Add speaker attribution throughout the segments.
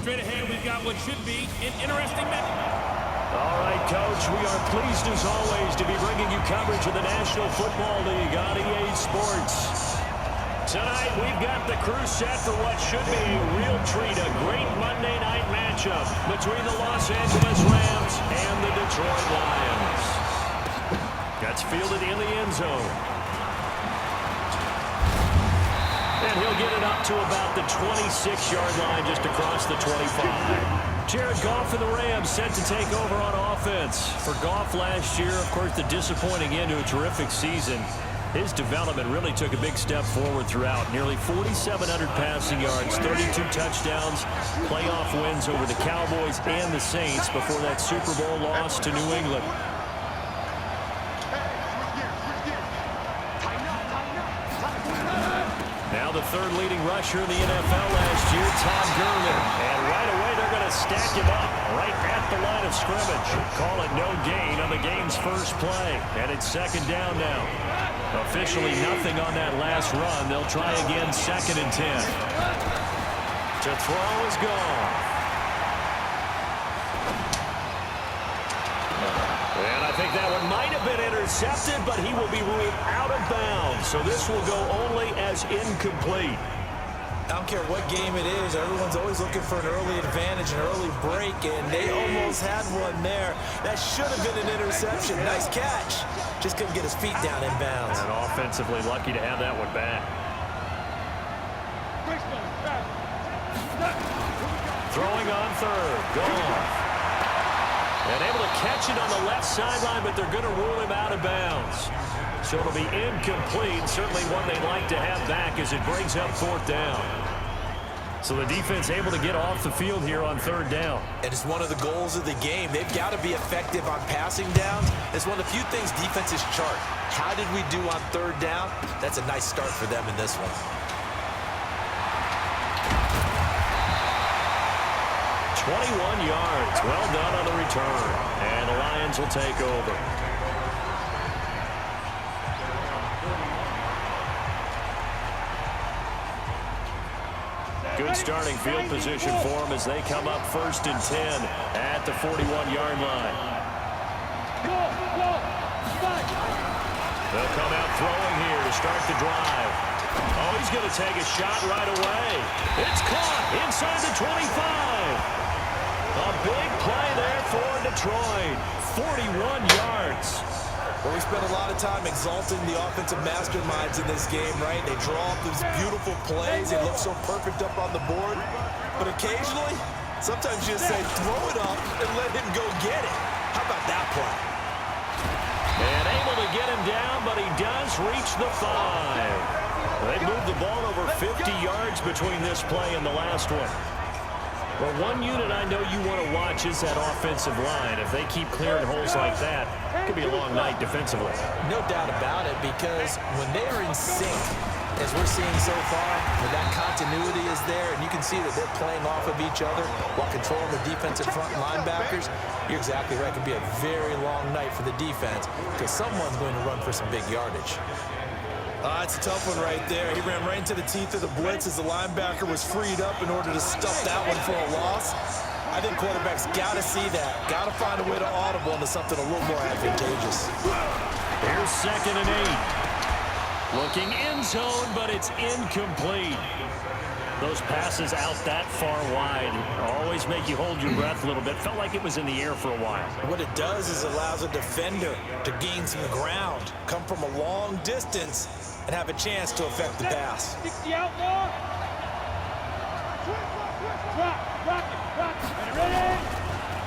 Speaker 1: Straight ahead, we've got what should be an interesting match.
Speaker 2: All right, Coach, we are pleased as always to be bringing you coverage of the National Football League on EA Sports. Tonight, we've got the crew set for what should be a real treat, a great Monday night matchup between the Los Angeles Rams and the Detroit Lions. Gets fielded in the end zone. And he'll get it up to about the 26-yard line, just across the 25. Jared Goff and the Rams set to take over on offense. For Goff last year, of course, the disappointing end to a terrific season. His development really took a big step forward throughout. Nearly 4,700 passing yards, 32 touchdowns, playoff wins over the Cowboys and the Saints before that Super Bowl loss to New England. Now the third leading rusher in the NFL last year, Todd Gurley. And right away they're going to stack him up right at the line of scrimmage. Call it no gain on the game's first play. And it's second down now. Officially nothing on that last run. They'll try again, 2nd and 10. To throw is gone. And I think that one might have been intercepted, but he will be ruled out of bounds. So this will go only as incomplete.
Speaker 3: I don't care what game it is. Everyone's always looking for an early advantage, an early break, and they almost had one there. That should have been an interception. Nice catch. Just couldn't get his feet down in bounds.
Speaker 2: And offensively lucky to have that one back. Throwing on third. Gone. And able to catch it on the left sideline, but they're going to rule him out of bounds. So it'll be incomplete. Certainly one they'd like to have back as it brings up 4th down. So the defense able to get off the field here on 3rd down.
Speaker 3: And it's one of the goals of the game. They've got to be effective on passing downs. It's one of the few things defenses chart. How did we do on 3rd down? That's a nice start for them in this one.
Speaker 2: 21 yards. Well done on the return. And the Lions will take over. Good starting field position for them as they come up 1st and 10 at the 41-yard line. They'll come out throwing here to start the drive. Oh, he's going to take a shot right away. It's caught inside the 25. A big play there for Detroit. 41 yards.
Speaker 3: Well, we spent a lot of time exalting the offensive masterminds in this game, right? They draw up these beautiful plays. They look so perfect up on the board. But occasionally, sometimes you just say, throw it up and let him go get it. How about that play?
Speaker 2: And able to get him down, but he does reach the 5. They moved the ball over 50 yards between this play and the last one. Well, one unit I know you want to watch is that offensive line. If they keep clearing holes like that, it could be a long night defensively.
Speaker 3: No doubt about it, because when they are in sync, as we're seeing so far, when that continuity is there, and you can see that they're playing off of each other while controlling the defensive front linebackers, you're exactly right. It could be a very long night for the defense because someone's going to run for some big yardage. It's a tough one right there. He ran right into the teeth of the blitz as the linebacker was freed up in order to stuff that one for a loss. I think quarterbacks got to see that. Got to find a way to audible into something a little more advantageous.
Speaker 2: Here's 2nd and 8. Looking end zone, but it's incomplete. Those passes out that far wide always make you hold your breath a little bit. Felt like it was in the air for a while.
Speaker 3: What it does is allows a defender to gain some ground, come from a long distance, and have a chance to affect the pass.
Speaker 1: 60 out more.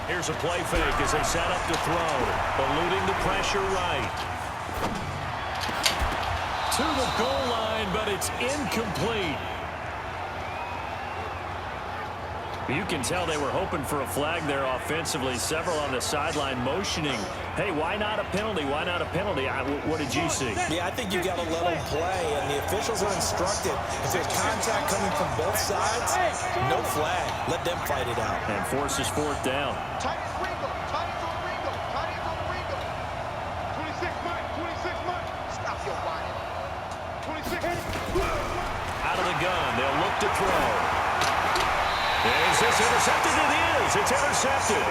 Speaker 2: Here's a play fake as they set up to throw. Eluding the pressure right. To the goal line, but it's incomplete. You can tell they were hoping for a flag there offensively. Several on the sideline motioning. Hey, why not a penalty? Why not a penalty? What did you see?
Speaker 3: Yeah, I think you got to let them play, and the officials are instructed. If there's contact coming from both sides, no flag. Let them fight it out.
Speaker 2: And forces 4th down. Out of the gun, they'll look to throw. Is this It's intercepted. It is. It's intercepted.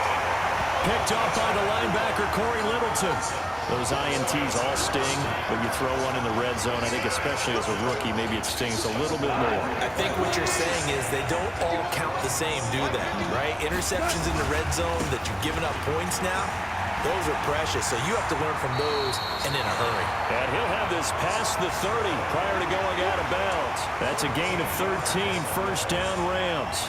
Speaker 2: Picked off by the linebacker, Corey Littleton. Those INTs all sting, but you throw one in the red zone. I think especially as a rookie, maybe it stings a little bit more.
Speaker 3: I think what you're saying is they don't all count the same, do they? Right? Interceptions in the red zone that you've given up points now, those are precious. So you have to learn from those and in a hurry.
Speaker 2: And he'll have this past the 30 prior to going out of bounds. That's a gain of 13, first down Rams.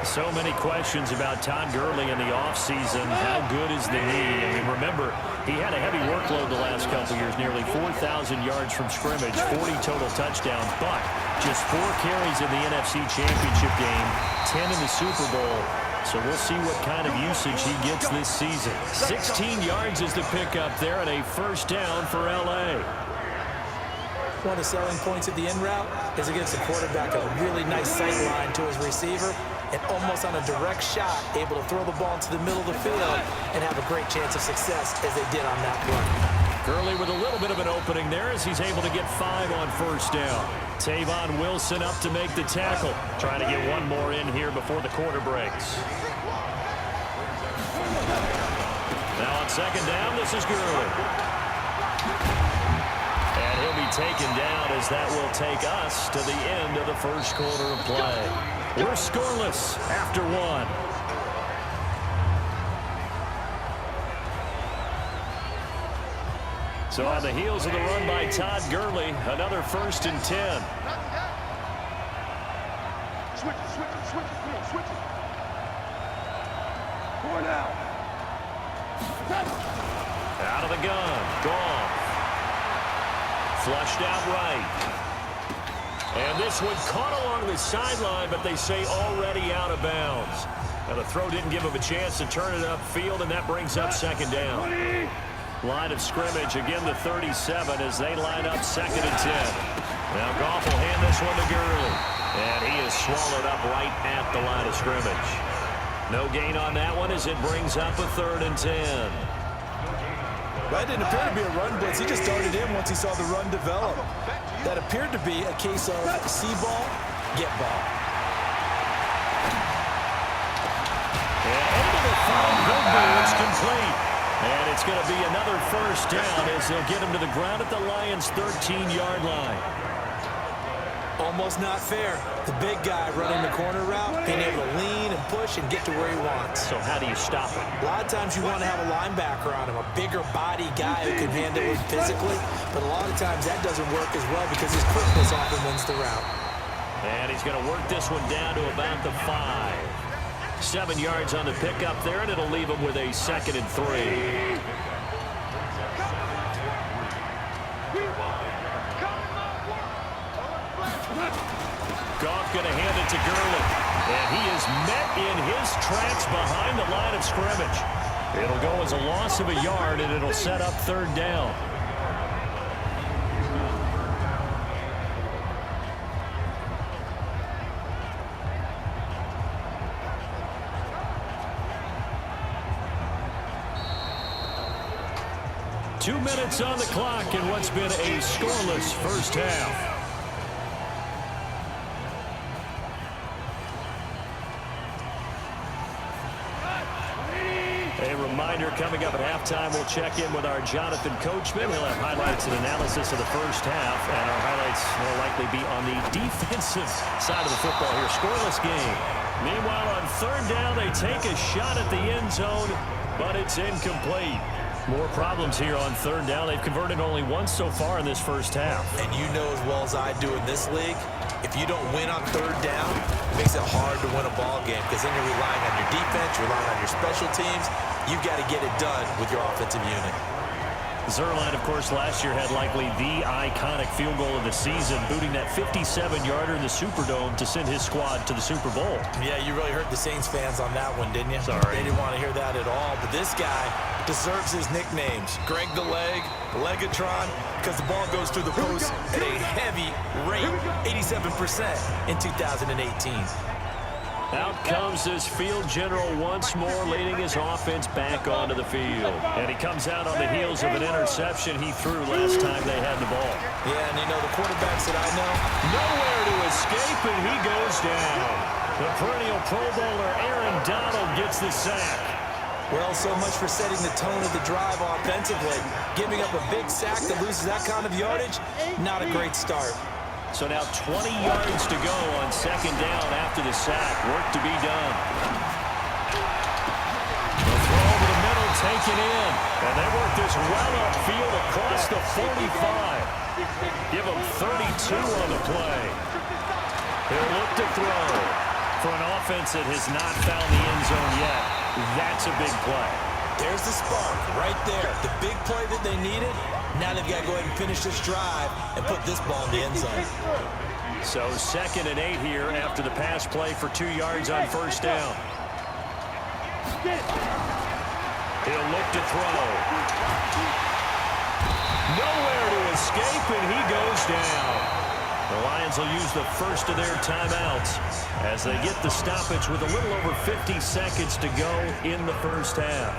Speaker 2: So many questions about Todd Gurley in the offseason. How good is the knee? I mean, remember, he had a heavy workload the last couple years, nearly 4,000 yards from scrimmage, 40 total touchdowns, but just 4 carries in the NFC Championship game, 10 in the Super Bowl. So we'll see what kind of usage he gets this season. 16 yards is the pickup there and a first down for L.A.
Speaker 3: One of the selling points at the end route is against the quarterback, a really nice sight line to his receiver, and almost on a direct shot, able to throw the ball into the middle of the field and have a great chance of success as they did on that run.
Speaker 2: Gurley with a little bit of an opening there as he's able to get 5 on first down. Tavon Wilson up to make the tackle. Trying to get one more in here before the quarter breaks. Now on second down, this is Gurley. And he'll be taken down as that will take us to the end of the first quarter of play. We're scoreless after 1. So on the heels of the run by Todd Gurley, another 1st and 10.
Speaker 4: Switch it. Four down.
Speaker 2: Out of the gun. Goff. Flushed out right. And this one caught along the sideline, but they say already out of bounds. Now the throw didn't give him a chance to turn it upfield, and that brings up second down. Line of scrimmage, again the 37 as they line up 2nd and 10. Now Goff will hand this one to Gurley. And he is swallowed up right at the line of scrimmage. No gain on that one as it brings up a 3rd and 10.
Speaker 3: That didn't appear to be a run blitz. He just darted in once he saw the run develop. That appeared to be a case of see ball, get ball.
Speaker 2: And into the throw, it's complete. And it's going to be another first down as they'll get him to the ground at the Lions' 13-yard line.
Speaker 3: Almost not fair. The big guy running the corner route, being able to lean and push and get to where he wants.
Speaker 2: So how do you stop him?
Speaker 3: A lot of times you want to have a linebacker on him, a bigger body guy who can handle it physically, but a lot of times that doesn't work as well because his quickness often wins the route.
Speaker 2: And he's going to work this one down to about the 5. 7 yards on the pickup there, and it'll leave him with a 2nd and 3. Goff going to hand it to Gurley. And he is met in his tracks behind the line of scrimmage. It'll go as a loss of a yard, and it'll set up 3rd down. Two minutes on the clock in what's been a scoreless first half. A reminder, coming up at halftime, we'll check in with our Jonathan Coachman. He'll have highlights and analysis of the first half, and our highlights will likely be on the defensive side of the football here. Scoreless game. Meanwhile, on 3rd down, they take a shot at the end zone, but it's incomplete. More problems here on 3rd down. They've converted only once so far in this first half.
Speaker 3: And you know as well as I do in this league, if you don't win on 3rd down, it makes it hard to win a ball game because then you're relying on your defense, you're relying on your special teams. You've got to get it done with your offensive unit.
Speaker 2: Zuerlein, of course, last year had likely the iconic field goal of the season, booting that 57-yarder in the Superdome to send his squad to the Super Bowl.
Speaker 3: Yeah, you really hurt the Saints fans on that one, didn't you?
Speaker 2: Sorry.
Speaker 3: They didn't want to hear that at all. But this guy deserves his nicknames. Greg the Leg, Legatron, because the ball goes through the post at a heavy rate, 87% in 2018.
Speaker 2: Out comes this field general once more, leading his offense back onto the field. And he comes out on the heels of an interception he threw last time they had the ball.
Speaker 3: Yeah, and you know, the quarterbacks that I know,
Speaker 2: Nowhere to escape, and he goes down. The perennial Pro Bowler Aaron Donald gets the sack.
Speaker 3: Well, so much for setting the tone of the drive offensively. Giving up a big sack that loses that kind of yardage, not a great start.
Speaker 2: So now 20 yards to go on second down after the sack. Work to be done. The throw over the middle, taken in. And they work this well upfield across the 45. Give them 32 on the play. They'll look to throw. For an offense that has not found the end zone yet, that's a big play.
Speaker 3: There's the spark right there. The big play that they needed. Now they've got to go ahead and finish this drive and put this ball in the end zone.
Speaker 2: So 2nd and 8 here after the pass play for 2 yards on first down. He'll look to throw. Nowhere to escape, and he goes down. The Lions will use the first of their timeouts as they get the stoppage with a little over 50 seconds to go in the first half.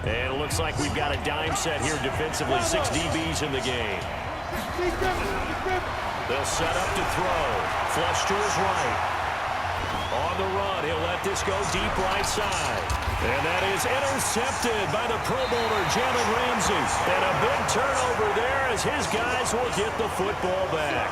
Speaker 2: And it looks like we've got a dime set here defensively. 6 DBs in the game. They'll set up to throw. Flush to his right. On the run, he'll let this go deep right side. And that is intercepted by the Pro Bowler, Jalen Ramsey. And a big turnover there as his guys will get the football back.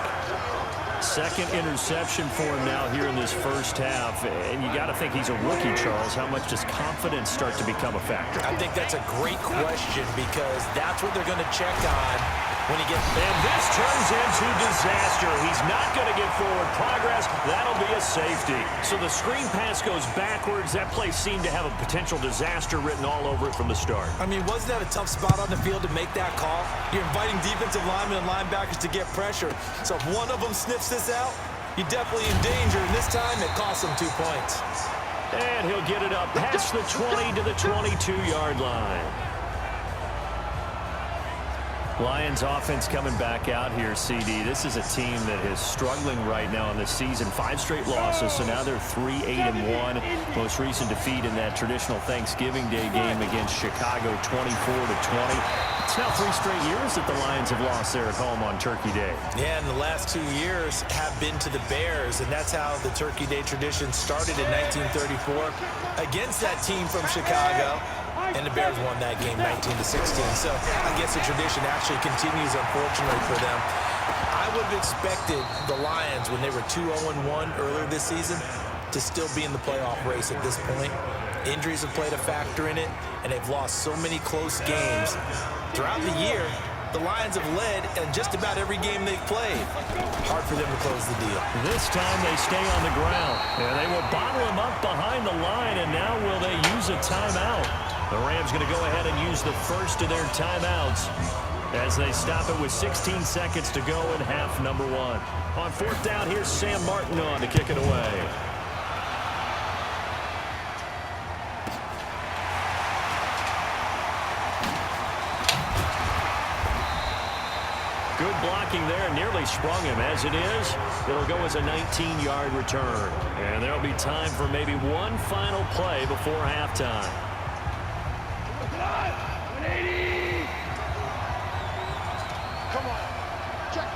Speaker 2: 2nd interception for him now here in this first half. And you got to think he's a rookie, Charles. How much does confidence start to become a factor?
Speaker 3: I think that's a great question because that's what they're going to check on when he gets...
Speaker 2: And this turns into disaster. He's not going to get forward progress. That'll be a safety. So the screen pass goes backwards. That play seemed to have a potential disaster written all over it from the start.
Speaker 3: I mean, wasn't that a tough spot on the field to make that call? You're inviting defensive linemen and linebackers to get pressure. So if one of them sniffs this out, you're definitely in danger. And this time, it costs him 2 points.
Speaker 2: And he'll get it up past the 20 to the 22-yard line. Lions offense coming back out here, CD. This is a team that is struggling right now in this season. 5 straight losses, so now they're 3-8-1. Most recent defeat in that traditional Thanksgiving Day game against Chicago, 24-20. It's now 3 straight years that the Lions have lost there at home on Turkey Day.
Speaker 3: Yeah, and the last 2 years have been to the Bears, and that's how the Turkey Day tradition started in 1934 against that team from Chicago. And the Bears won that game 19-16. So I guess the tradition actually continues, unfortunately, for them. I would have expected the Lions, when they were 2-0-1 earlier this season, to still be in the playoff race at this point. Injuries have played a factor in it, and they've lost so many close games. Throughout the year, the Lions have led in just about every game they've played. Hard for them to close the deal.
Speaker 2: This time they stay on the ground. And they will bottle him up behind the line, and now will they use a timeout? The Rams going to go ahead and use the first of their timeouts as they stop it with 16 seconds to go in half number 1. On 4th down, here's Sam Martin on to kick it away. Good blocking there, nearly sprung him. As it is, it'll go as a 19-yard return. And there'll be time for maybe one final play before halftime.
Speaker 4: Come on. Check.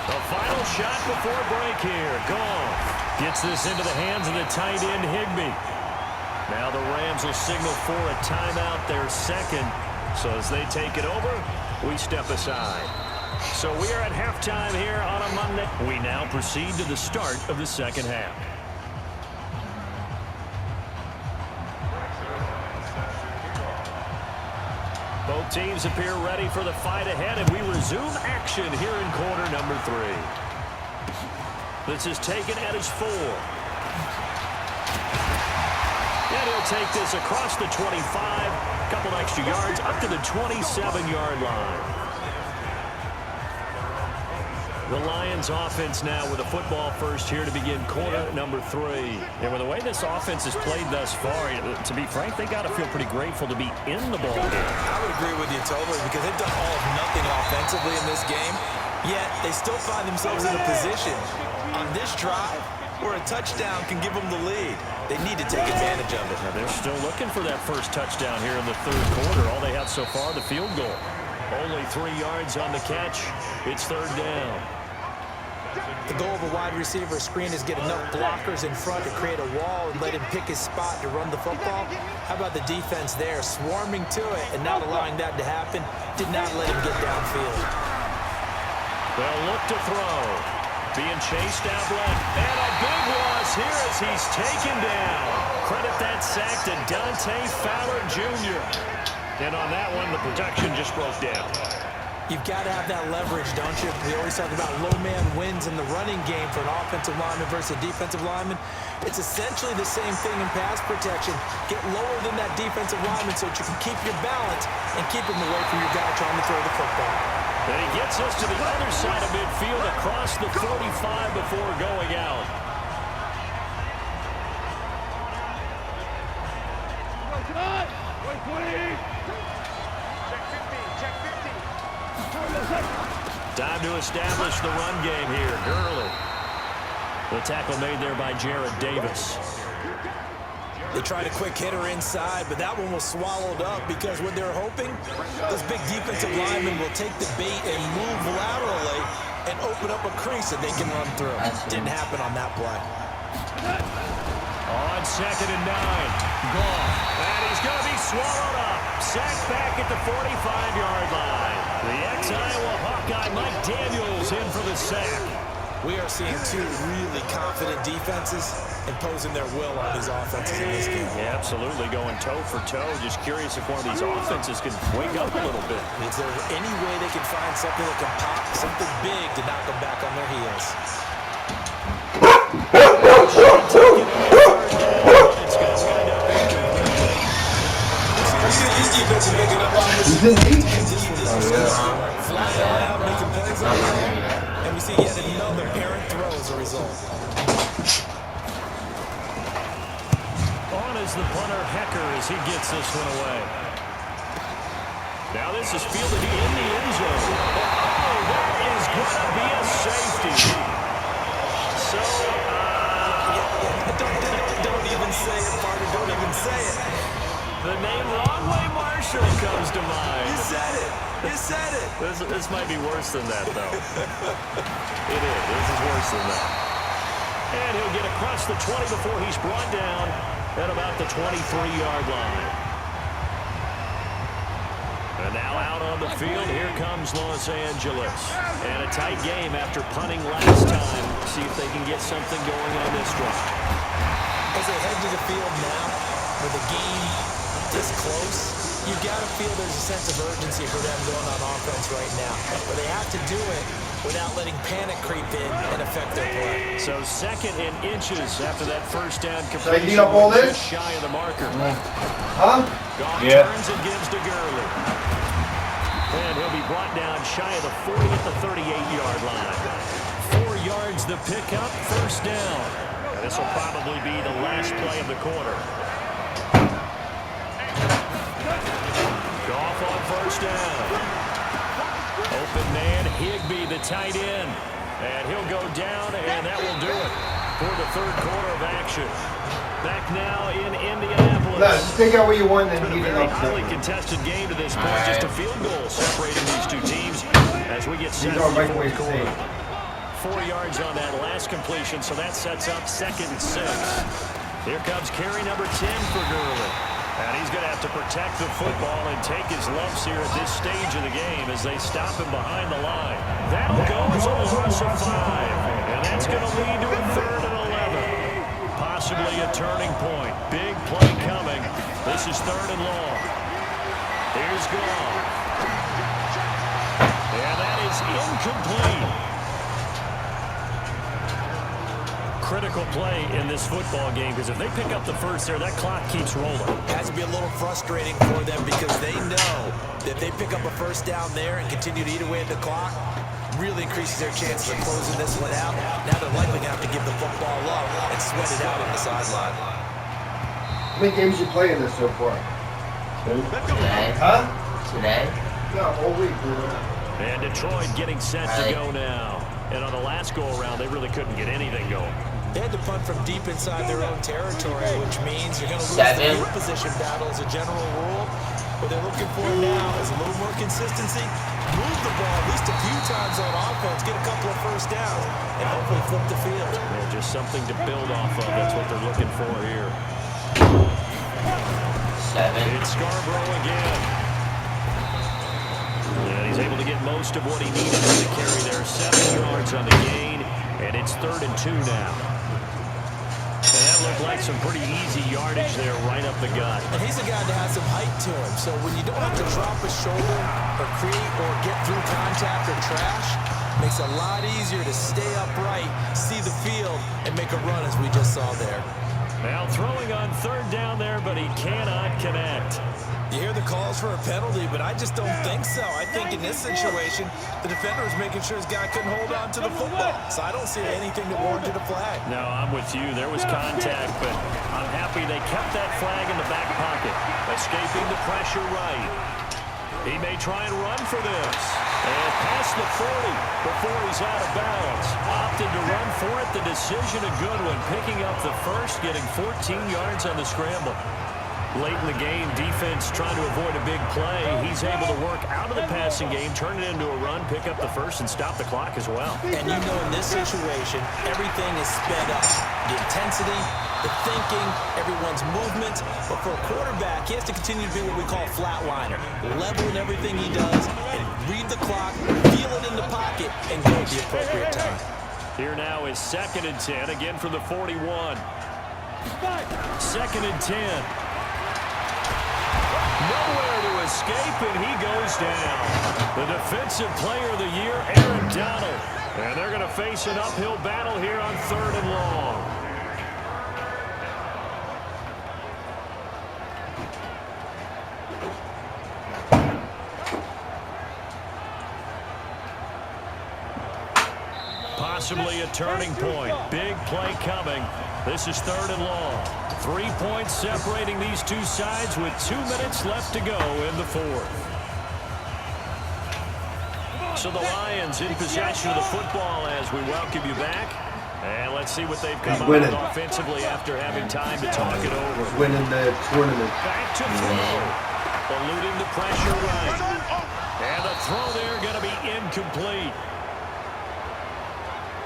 Speaker 2: The final shot before break here. Goff gets this into the hands of the tight end, Higbee. Now the Rams will signal for a timeout, their second. So as they take it over, we step aside. So we are at halftime here on a Monday. We now proceed to the start of the second half. Both teams appear ready for the fight ahead, and we resume action here in quarter number 3. This is taken at his 4. And he'll take this across the 25, a couple extra yards, up to the 27-yard line. The Lions offense now with a football first here to begin quarter number 3. And with the way this offense has played thus far, to be frank, they got to feel pretty grateful to be in the ball game.
Speaker 3: I would agree with you totally because they've done all of nothing offensively in this game, yet they still find themselves in a position on this drive where a touchdown can give them the lead. They need to take advantage of it.
Speaker 2: Now they're still looking for that first touchdown here in the third quarter. All they have so far, the field goal. Only 3 yards on the catch. It's third down.
Speaker 3: The goal of a wide receiver screen is get enough blockers in front to create a wall and let him pick his spot to run the football. How about the defense there, swarming to it and not allowing that to happen? Did not let him get downfield.
Speaker 2: They'll look to throw. Being chased out left. And a big loss here as he's taken down. Credit that sack to Dante Fowler Jr. And on that one, the protection just broke down.
Speaker 3: You've got to have that leverage, don't you? We always talk about low man wins in the running game for an offensive lineman versus a defensive lineman. It's essentially the same thing in pass protection. Get lower than that defensive lineman so that you can keep your balance and keep him away from your guy trying to throw the football.
Speaker 2: And he gets us to the other side of midfield across the 45 before going out. Time to establish the run game here. Gurley. The tackle made there by Jared Davis.
Speaker 3: They tried a quick hitter inside, but that one was swallowed up because what they're hoping, those big defensive linemen will take the bait and move laterally and open up a crease that they can run through. Didn't happen on that play.
Speaker 2: On 2nd and 9. Goff. And he's going to be swallowed up. Sacked back at the 45-yard line. The ex-Iowa Hawkeye Mike Daniels in for the sack.
Speaker 3: We are seeing two really confident defenses imposing their will on these offenses in this game.
Speaker 2: Yeah, absolutely, going toe for toe. Just curious if one of these offenses can wake up a little bit.
Speaker 3: Is there any way they can find something that can pop, something big to knock them back on their heels? And we see yet another errant throw as a result.
Speaker 2: On is the punter Hecker as he gets this one away. Now this is fielded in the end zone. Oh, that is going to be a safety. So,
Speaker 3: don't even say it, partner. Don't even say it.
Speaker 2: The name Ronway Marshall comes to mind.
Speaker 3: You said it. You said it.
Speaker 2: This might be worse than that, though. It is. This is worse than that. And he'll get across the 20 before he's brought down at about the 23-yard line. And now out on the field, here comes Los Angeles. And a tight game after punting last time. See if they can get something going on this drive.
Speaker 3: As they head to the field now, with the game this close, you got to feel there's a sense of urgency for them going on offense right now. But they have to do it without letting panic creep in and affect their play.
Speaker 2: So 2nd and inches after that first down
Speaker 5: Should I
Speaker 2: completion.
Speaker 5: heat up all this?
Speaker 2: Shy of the marker.
Speaker 5: Huh?
Speaker 2: Goff
Speaker 5: Yeah.
Speaker 2: turns and gives to Gurley. And he'll be brought down shy of the 40 at the 38-yard line. 4 yards the pickup, first down. And this will probably be the last play of the quarter. Goff on first down. Open man, Higbee, the tight end. And he'll go down, and that will do it for the third quarter of action. Back now in Indianapolis.
Speaker 5: No, just take out what you want and
Speaker 2: Been a
Speaker 5: heat it
Speaker 2: very
Speaker 5: up.
Speaker 2: highly contested game to this point. Just a field goal separating these two teams as we get set
Speaker 5: These
Speaker 2: for
Speaker 5: are
Speaker 2: the
Speaker 5: right
Speaker 2: fourth
Speaker 5: ways to
Speaker 2: quarter.
Speaker 5: say.
Speaker 2: 4 yards on that last completion, so that sets up 2nd and 6. Here comes carry number 10 for Gurley. And he's going to have to protect the football and take his lumps here at this stage of the game as they stop him behind the line. That'll go as a loss of 5. And that's going to lead to a 3rd and 11. Possibly a turning point. Big play coming. This is 3rd and long. Here's Goff. And that is incomplete. Critical play in this football game because if they pick up the first there, that clock keeps rolling.
Speaker 3: It has to be a little frustrating for them because they know that if they pick up a first down there and continue to eat away at the clock, really increases their chances of closing this one out. Now they're likely going to have to give the football up and sweat it out on the sideline.
Speaker 5: How many games you play in this so far?
Speaker 6: Today.
Speaker 5: Huh?
Speaker 6: Today.
Speaker 5: No, all week.
Speaker 2: And Detroit getting set to go now. And on the last go-around, they really couldn't get anything going.
Speaker 3: They had to punt from deep inside their own territory, which means you're going to lose the field position battle as a general rule. What they're looking for now is a little more consistency, move the ball at least a few times on offense, get a couple of first downs, and hopefully flip the field.
Speaker 2: Yeah, just something to build off of. That's what they're looking for here.
Speaker 6: 7.
Speaker 2: It's Scarborough again. And he's able to get most of what he needed to carry there. 7 yards on the gain, and it's 3rd and 2 now. And that looked like some pretty easy yardage there right up the gut.
Speaker 3: And he's a guy that has some height to him, so when you don't have to drop a shoulder or create or get through contact or trash, it makes it a lot easier to stay upright, see the field, and make a run as we just saw there.
Speaker 2: Now throwing on 3rd down there, but he cannot connect.
Speaker 3: You hear the calls for a penalty, but I just don't think so. I think in this situation, the defender was making sure his guy couldn't hold on to the football. So I don't see anything that warranted a flag.
Speaker 2: No, I'm with you. There was contact, but I'm happy they kept that flag in the back pocket, escaping the pressure right. He may try and run for this. And past the 40 before he's out of bounds. Opted to run for it. The decision a good one. Picking up the first, getting 14 yards on the scramble. Late in the game, defense trying to avoid a big play. He's able to work out of the passing game, turn it into a run, pick up the first, and stop the clock as well.
Speaker 3: And you know in this situation, everything is sped up. The intensity, the thinking, everyone's movement. But for a quarterback, he has to continue to be what we call a flatliner. Level in everything he does, and read the clock, feel it in the pocket, and go at the appropriate time.
Speaker 2: Here now is 2nd and 10, again from the 41. 2nd and 10. Nowhere to escape, and he goes down. The defensive player of the year, Aaron Donald. And they're going to face an uphill battle here on 3rd and long. Possibly a turning point. Big play coming. This is 3rd and long. 3 points separating these two sides with 2 minutes left to go in the 4th. So the Lions in possession of the football as we welcome you back. And let's see what they've come up with offensively after having time to talk it over.
Speaker 5: Winning the tournament.
Speaker 2: Back to throw. Eluding the pressure right. And the throw there going to be incomplete.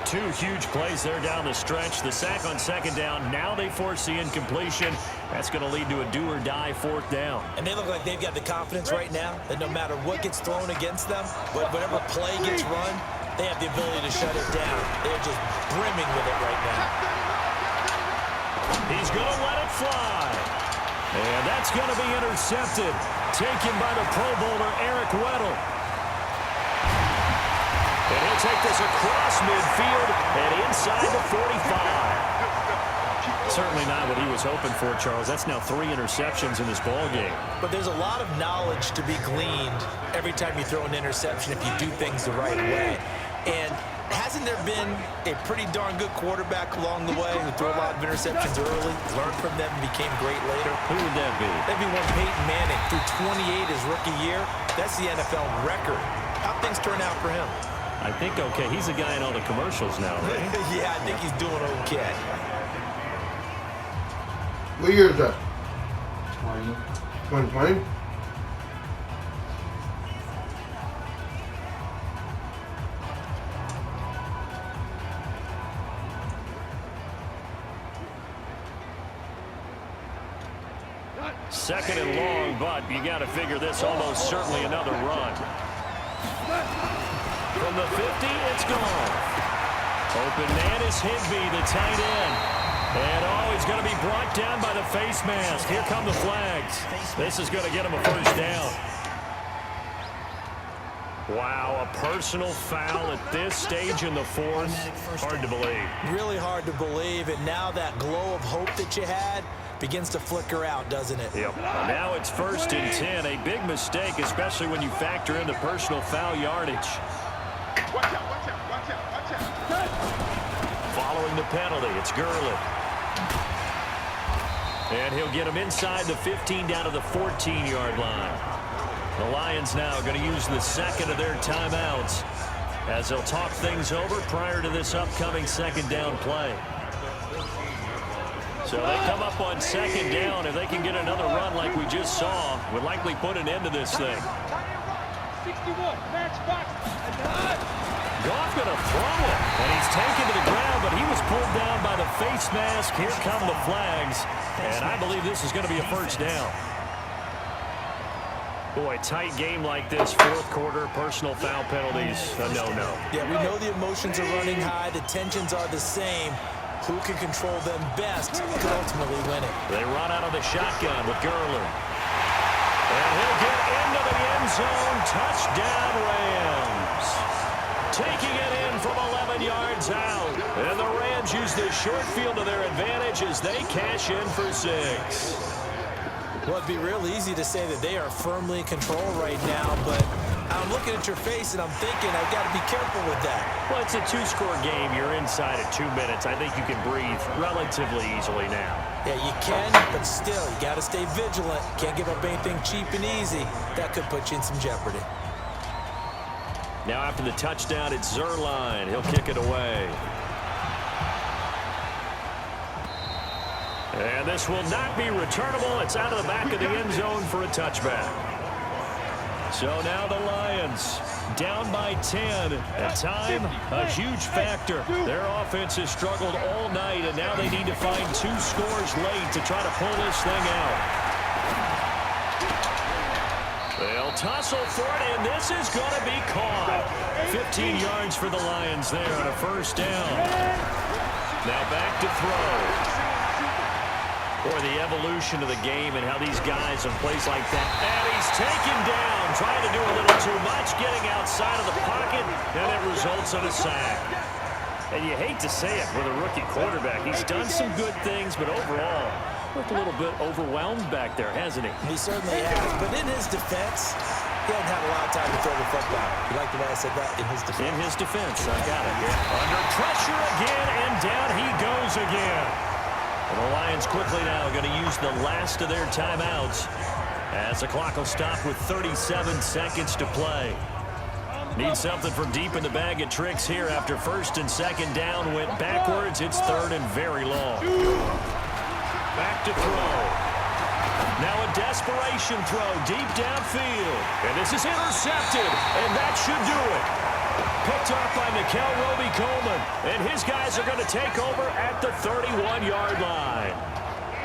Speaker 2: 2 huge plays there down the stretch. The sack on 2nd down. Now they force the incompletion. That's going to lead to a do-or-die 4th down. And they look like they've got the confidence right now that no matter what gets thrown against them, whatever play gets run, they have the ability to shut it down. They're just brimming with it right now. He's going to let it fly. And that's going to be intercepted. Taken by the Pro Bowler, Eric Weddle. And he'll take this across midfield and inside the 45. Certainly not what he was hoping for, Charles. That's now 3 interceptions in this ball game. But there's a lot of knowledge to be gleaned every time you throw an interception if you do things the right way. And hasn't there been a pretty darn good quarterback along the way who threw a lot of interceptions early, learned from them, and became great later? Who would that be? That'd be one Peyton Manning. Threw 28 his rookie year. That's the NFL record. How'd things turn out for him? I think okay. He's a guy in all the commercials now, right? Yeah, I think he's doing okay.
Speaker 5: What year is that?
Speaker 6: 20.
Speaker 5: 2020?
Speaker 2: Second and long, but you got to figure this almost certainly another run. From the 50, it's gone. Open man is Higbee, the tight end. And he's going to be brought down by the face mask. Here come the flags. This is going to get him a first down. Wow, a personal foul at this stage in the 4th. Hard to believe. Really hard to believe, and now that glow of hope that you had begins to flicker out, doesn't it? Yep. Now it's 1st and 10. A big mistake, especially when you factor in the personal foul yardage.
Speaker 4: Watch out, watch out, watch out, watch out.
Speaker 2: Following the penalty, it's Gurley. And he'll get him inside the 15 down to the 14-yard line. The Lions now going to use the 2nd of their timeouts as they'll talk things over prior to this upcoming 2nd down play. So they come up on second down. If they can get another run like we just saw, would likely put an end to this thing.
Speaker 1: 61, match box.
Speaker 2: Goff going to throw it, and he's taken to the ground, but he was pulled down by the face mask. Here come the flags, and I believe this is going to be a first down. Boy, tight game like this, fourth quarter, personal foul penalties, a no-no.
Speaker 3: Yeah, we know the emotions are running high, the tensions are the same. Who can control them best could ultimately win it.
Speaker 2: They run out of the shotgun with Gurley. And he'll get into the end zone. Touchdown, Rams. Taking it in from 11 yards out. And the Rams use this short field to their advantage as they cash in for 6.
Speaker 3: Well, it'd be real easy to say that they are firmly in control right now, but I'm looking at your face and I'm thinking I've got to be careful with that.
Speaker 2: Well, it's a 2-score game. You're inside at 2 minutes. I think you can breathe relatively easily now.
Speaker 3: Yeah, you can, but still, you got to stay vigilant. Can't give up anything cheap and easy. That could put you in some jeopardy.
Speaker 2: Now after the touchdown, it's Zerline. He'll kick it away. And this will not be returnable. It's out of the back of the end zone for a touchback. So now the Lions down by 10. At time, a huge factor. Their offense has struggled all night, and now they need to find 2 scores late to try to pull this thing out. They'll tussle for it, and this is going to be caught. 15 yards for the Lions there on a first down. Now back to throw. Or the evolution of the game and how these guys in plays like that. And he's taken down, trying to do a little too much, getting outside of the pocket, and it results in a sack. And you hate to say it with a rookie quarterback. He's done some good things, but overall, looked a little bit overwhelmed back there, hasn't he?
Speaker 3: He certainly has, but in his defense, he hasn't had a lot of time to throw the football. You like the way I said that? In his defense.
Speaker 2: In his defense, I got it. Yeah. Under pressure again, and down he goes again. And the Lions quickly now going to use the last of their timeouts as the clock will stop with 37 seconds to play. Need something from deep in the bag of tricks here after first and second down went backwards. It's third and very long. Back to throw. Now a desperation throw deep downfield. And this is intercepted, and that should do it. Picked up by Nikel Roby-Coleman, and his guys are going to take over at the 31-yard line.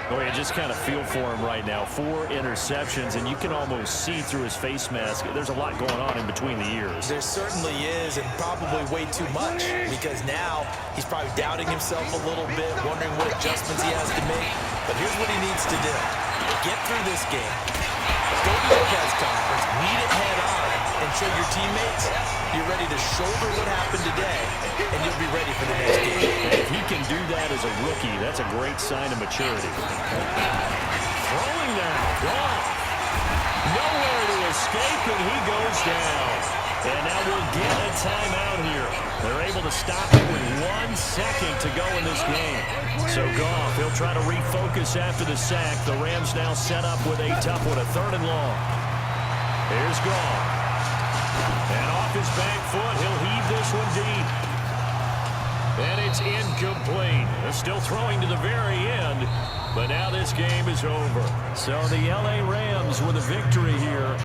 Speaker 2: Boy, you just kind of feel for him right now. 4 interceptions, and you can almost see through his face mask. There's a lot going on in between the ears.
Speaker 3: There certainly is, and probably way too much, because now he's probably doubting himself a little bit, wondering what adjustments he has to make. But here's what he needs to do. Get through this game. Go to the press conference, meet it head on, and show your teammates you're ready to shoulder what happened today, and you'll be ready for the next game.
Speaker 2: And if he can do that as a rookie, that's a great sign of maturity. Throwing now, Goff. Nowhere to escape, and he goes down. And now we'll get a timeout here. They're able to stop it with 1 second to go in this game. So Goff, he'll try to refocus after the sack. The Rams now set up with a tough one, a 3rd and long. Here's Goff. And off his back foot, he'll heave this one deep. And it's incomplete. They're still throwing to the very end, but now this game is over. So the LA Rams with a victory here.